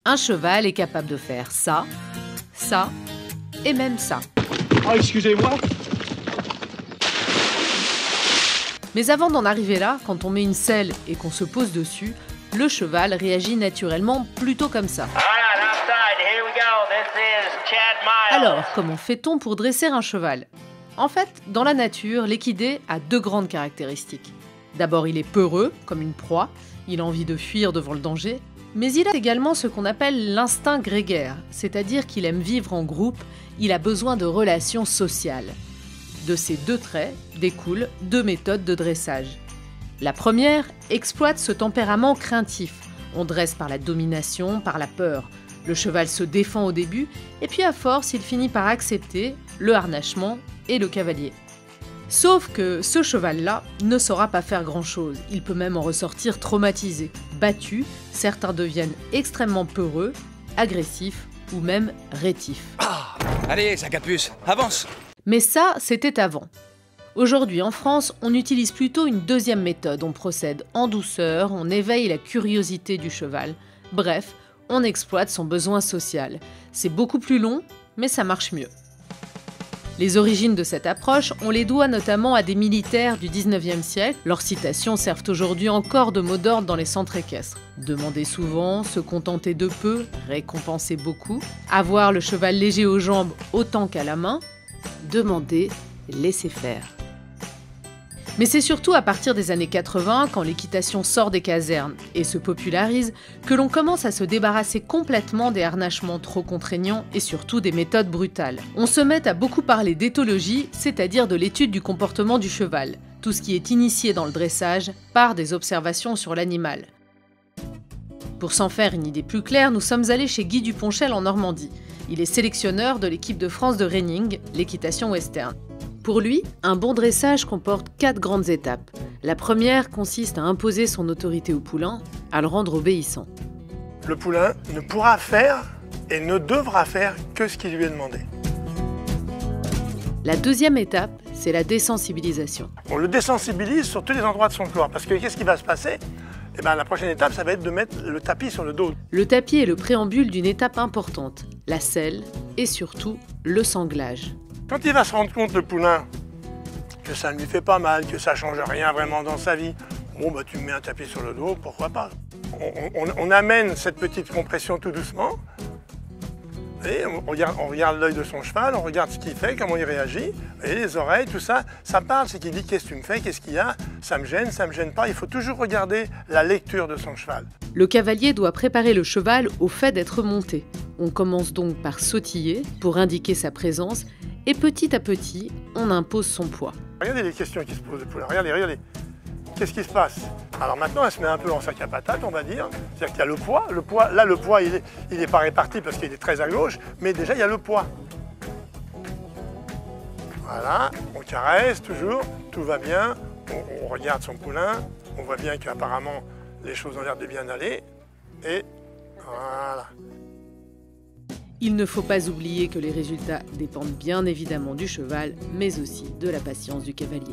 Un cheval est capable de faire ça, ça et même ça. Oh, excusez-moi. Mais avant d'en arriver là, quand on met une selle et qu'on se pose dessus, le cheval réagit naturellement plutôt comme ça. Alors, comment fait-on pour dresser un cheval? En fait, dans la nature, l'équidé a deux grandes caractéristiques. D'abord, il est peureux, comme une proie, il a envie de fuir devant le danger, mais il a également ce qu'on appelle l'instinct grégaire, c'est-à-dire qu'il aime vivre en groupe, il a besoin de relations sociales. De ces deux traits découlent deux méthodes de dressage. La première exploite ce tempérament craintif. On dresse par la domination, par la peur. Le cheval se défend au début, et puis à force, il finit par accepter le harnachement et le cavalier. Sauf que ce cheval-là ne saura pas faire grand-chose. Il peut même en ressortir traumatisé. Battu, certains deviennent extrêmement peureux, agressifs ou même rétifs. Ah, allez, sac à puce, avance! Mais ça, c'était avant. Aujourd'hui, en France, on utilise plutôt une deuxième méthode. On procède en douceur, on éveille la curiosité du cheval. Bref, on exploite son besoin social. C'est beaucoup plus long, mais ça marche mieux. Les origines de cette approche, on les doit notamment à des militaires du 19e siècle. Leurs citations servent aujourd'hui encore de mot d'ordre dans les centres équestres. Demander souvent, se contenter de peu, récompenser beaucoup, avoir le cheval léger aux jambes autant qu'à la main, demander, laisser faire. Mais c'est surtout à partir des années 80, quand l'équitation sort des casernes et se popularise, que l'on commence à se débarrasser complètement des harnachements trop contraignants et surtout des méthodes brutales. On se met à beaucoup parler d'éthologie, c'est-à-dire de l'étude du comportement du cheval. Tout ce qui est initié dans le dressage part des observations sur l'animal. Pour s'en faire une idée plus claire, nous sommes allés chez Guy Duponchel en Normandie. Il est sélectionneur de l'équipe de France de reining, l'équitation western. Pour lui, un bon dressage comporte 4 grandes étapes. La première consiste à imposer son autorité au poulain, à le rendre obéissant. Le poulain ne pourra faire et ne devra faire que ce qui lui est demandé. La deuxième étape, c'est la désensibilisation. On le désensibilise sur tous les endroits de son corps, parce que qu'est-ce qui va se passer? Eh bien, la prochaine étape, ça va être de mettre le tapis sur le dos. Le tapis est le préambule d'une étape importante, la selle et surtout le sanglage. Quand il va se rendre compte, le poulain, que ça ne lui fait pas mal, que ça ne change rien vraiment dans sa vie, bon, bah, tu me mets un tapis sur le dos, pourquoi pas. On amène cette petite compression tout doucement, et on regarde l'œil de son cheval, on regarde ce qu'il fait, comment il réagit, et les oreilles, tout ça, ça parle, c'est qu'il dit qu'est-ce que tu me fais, qu'est-ce qu'il y a, ça me gêne pas, il faut toujours regarder la lecture de son cheval. Le cavalier doit préparer le cheval au fait d'être monté. On commence donc par sautiller pour indiquer sa présence, et petit à petit, on impose son poids. Regardez les questions qui se posent, le poulain. Regardez. Qu'est-ce qui se passe? Alors maintenant, elle se met un peu en sac à patates, on va dire. C'est-à-dire qu'il y a le poids. Là, le poids, il n'est pas réparti parce qu'il est très à gauche, mais déjà, il y a le poids. Voilà, on caresse toujours, tout va bien. On regarde son poulain, on voit bien qu'apparemment, les choses ont l'air de bien aller. Et voilà. Il ne faut pas oublier que les résultats dépendent bien évidemment du cheval, mais aussi de la patience du cavalier.